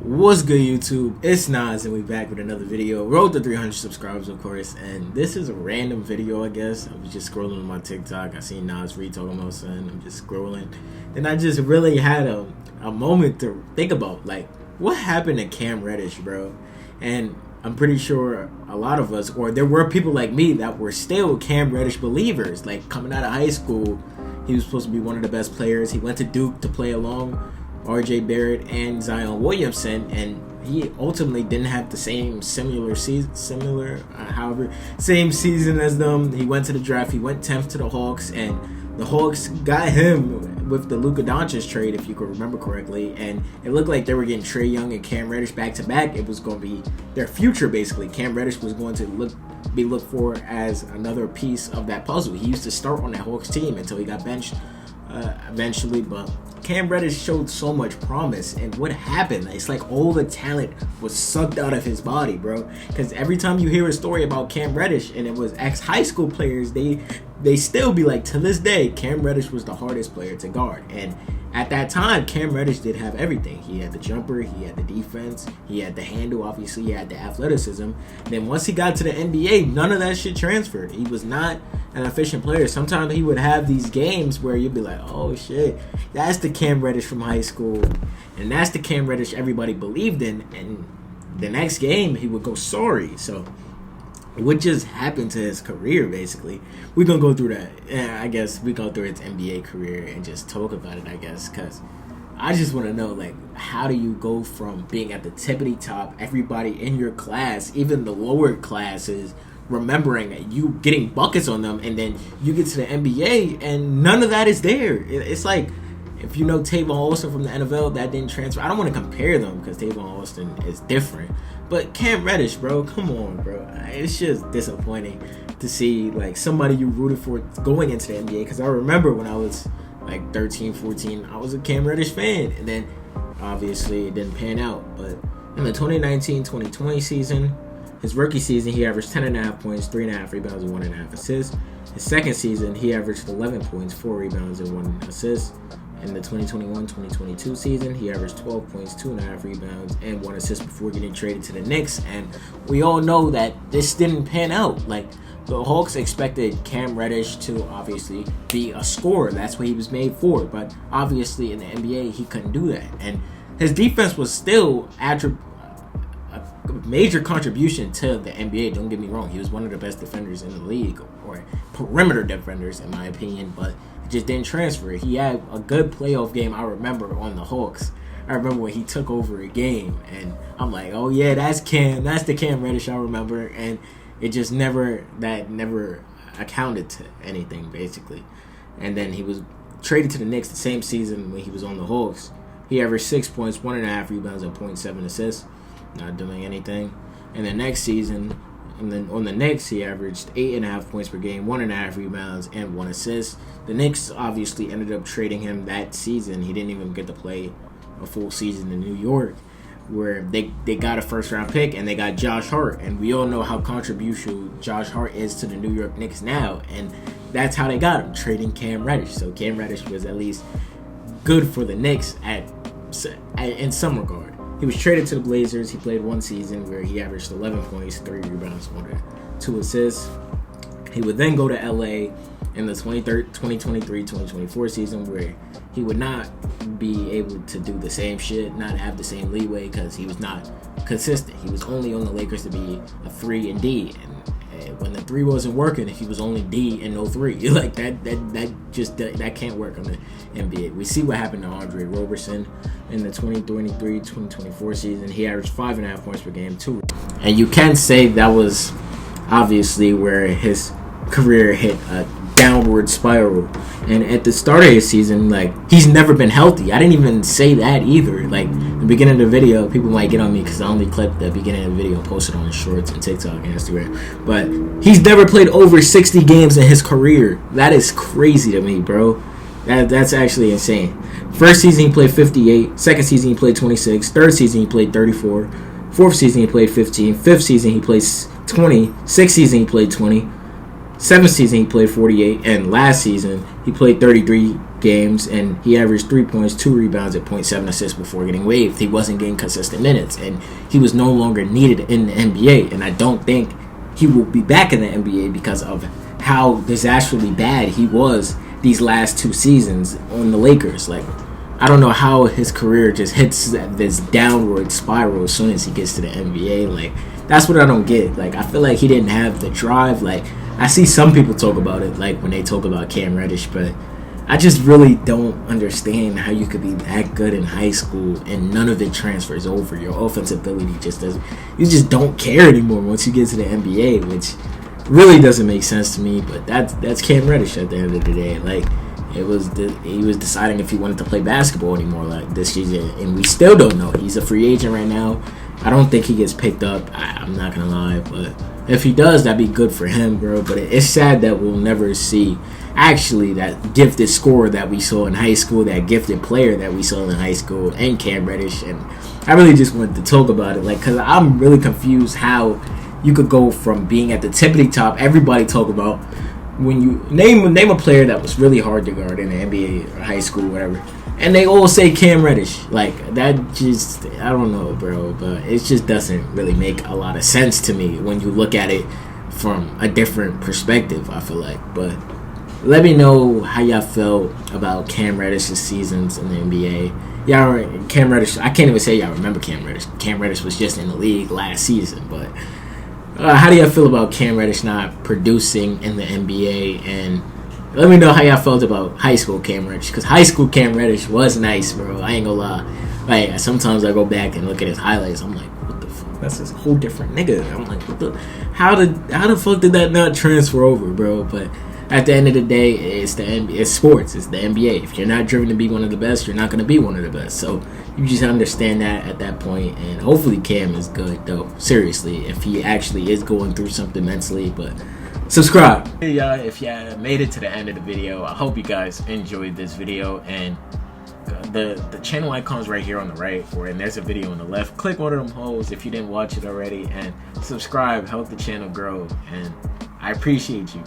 What's good, YouTube? It's Nas, and we're back with another video. Road to 300 subscribers, of course, and this is a random video, I guess. I was just scrolling on my TikTok. I seen Nas Reed talking about something. I'm just scrolling. And I just really had a moment to think about, like, what happened to Cam Reddish, bro? And I'm pretty sure a lot of us, or there were people like me that were still Cam Reddish believers. Like, coming out of high school, he was supposed to be one of the best players. He went to Duke to play along R.J. Barrett and Zion Williamson, and he ultimately didn't have the same same season as them. He went to the draft. He went 10th to the Hawks, and the Hawks got him with the Luka Doncic trade, if you could remember correctly. And it looked like they were getting Trae Young and Cam Reddish back to back. It was going to be their future, basically. Cam Reddish was going to be looked for as another piece of that puzzle. He used to start on that Hawks team until he got benched eventually, but Cam Reddish showed so much promise, and what happened? It's like all the talent was sucked out of his body, bro. Because every time you hear a story about Cam Reddish, and it was ex-high school players, they still be like, to this day, Cam Reddish was the hardest player to guard. And at that time, Cam Reddish did have everything. He had the jumper, he had the defense, he had the handle, obviously, he had the athleticism. Then once he got to the NBA, none of that shit transferred. He was not an efficient player. Sometimes he would have these games where you'd be like, oh shit, that's the Cam Reddish from high school. And that's the Cam Reddish everybody believed in. And the next game, he would go sorry. So what just happened to his career, basically? We're going to go through that. I guess we go through his NBA career and just talk about it, I guess, because I just want to know, like, how do you go from being at the tippity top, everybody in your class, even the lower classes, remembering you getting buckets on them, and then you get to the NBA and none of that is there. It's like, if you know Tavon Austin from the NFL, that didn't transfer. I don't want to compare them because Tavon Austin is different. But Cam Reddish, bro, come on, bro. It's just disappointing to see, like, somebody you rooted for going into the NBA. Because I remember when I was, like, 13, 14, I was a Cam Reddish fan. And then, obviously, it didn't pan out. But in the 2019-2020 season, his rookie season, he averaged 10.5 points, 3.5 rebounds, and 1.5 assists. His second season, he averaged 11 points, 4 rebounds, and 1 assist. In the 2021-2022 season, he averaged 12 points, 2.5 rebounds, and 1 assist before getting traded to the Knicks. And we all know that this didn't pan out. Like, the Hawks expected Cam Reddish to obviously be a scorer. That's what he was made for. But obviously in the NBA, he couldn't do that. And his defense was still a major contribution to the NBA. Don't get me wrong. He was one of the best defenders in the league, or perimeter defenders, in my opinion. But it just didn't transfer. He had a good playoff game, I remember, on the Hawks. I remember when he took over a game, and I'm like, oh yeah, that's Cam. That's the Cam Reddish I remember. And it just never accounted to anything, basically. And then he was traded to the Knicks the same season when he was on the Hawks. He averaged 6 points, 1.5 rebounds, and 0.7 assists. Not doing anything. And the next season, and then on the Knicks, he averaged 8.5 points per game, 1.5 rebounds, and 1 assist. The Knicks obviously ended up trading him that season. He didn't even get to play a full season in New York, where they got a first-round pick and they got Josh Hart. And we all know how controversial Josh Hart is to the New York Knicks now. And that's how they got him, trading Cam Reddish. So Cam Reddish was at least good for the Knicks in some regard. He was traded to the Blazers. He played 1 season where he averaged 11 points, 3 rebounds, 2 assists. He would then go to LA in the 2023-2024 season, where he would not be able to do the same shit, not have the same leeway, because he was not consistent. He was only on the Lakers to be a 3 and D, and when the 3 wasn't working, he was only D and no 3. Like that can't work on the NBA. We see what happened to Andre Roberson in the 2023-2024 season. He averaged 5.5 points per game, 2. And you can say that was obviously where his career hit a downward spiral. And at the start of his season, like, he's never been healthy. I didn't even say that either. Like, the beginning of the video, people might get on me because I only clipped the beginning of the video and posted on Shorts and TikTok and Instagram. But he's never played over 60 games in his career. That is crazy to me, bro. That's actually insane. First season, he played 58. Second season, he played 26. Third season, he played 34. Fourth season, he played 15. Fifth season, he played 20. Sixth season, he played 20. Seventh season, he played 48. And last season, he played 33 games, and he averaged 3 points, 2 rebounds, and 0.7 assists before getting waived. He wasn't getting consistent minutes, and he was no longer needed in the NBA. And I don't think he will be back in the NBA because of how disastrously bad he was these last 2 seasons on the Lakers. Like, I don't know how his career just hits this downward spiral as soon as he gets to the NBA. Like, that's what I don't get. Like, I feel like he didn't have the drive. Like, I see some people talk about it, like when they talk about Cam Reddish, but I just really don't understand how you could be that good in high school and none of it transfers over. Your offensive ability just doesn't. You just don't care anymore once you get to the NBA, which really doesn't make sense to me. But that's Cam Reddish at the end of the day. Like, he was deciding if he wanted to play basketball anymore like this season, and we still don't know. He's a free agent right now. I don't think he gets picked up. I'm not gonna lie, but if he does, that'd be good for him, bro. But it's sad that we'll never see actually that gifted scorer that we saw in high school, that gifted player that we saw in high school, and Cam Reddish. And I really just wanted to talk about it, like, because I'm really confused how you could go from being at the tippity top. Everybody talk about when you name a player that was really hard to guard in the NBA or high school, whatever, and they all say Cam Reddish. Like, that just, I don't know, bro, but it just doesn't really make a lot of sense to me when you look at it from a different perspective, I feel like. But let me know how y'all felt about Cam Reddish's seasons in the NBA. Y'all, Cam Reddish, I can't even say y'all remember Cam Reddish. Cam Reddish was just in the league last season, but how do y'all feel about Cam Reddish not producing in the NBA? And let me know how y'all felt about high school Cam Reddish, because high school Cam Reddish was nice, bro. I ain't gonna lie. Like, sometimes I go back and look at his highlights. I'm like, what the fuck? That's a whole different nigga. I'm like, what the? How the fuck did that not transfer over, bro? But at the end of the day, it's the NBA, it's sports, it's the NBA. If you're not driven to be one of the best, you're not gonna be one of the best. So you just understand that at that point, and hopefully Cam is good, though. Seriously, if he actually is going through something mentally, but. Subscribe. Hey y'all, if y'all made it to the end of the video, I hope you guys enjoyed this video, and the channel icon's right here on the right, and there's a video on the left. Click one of them holes if you didn't watch it already, and subscribe, help the channel grow, and I appreciate you.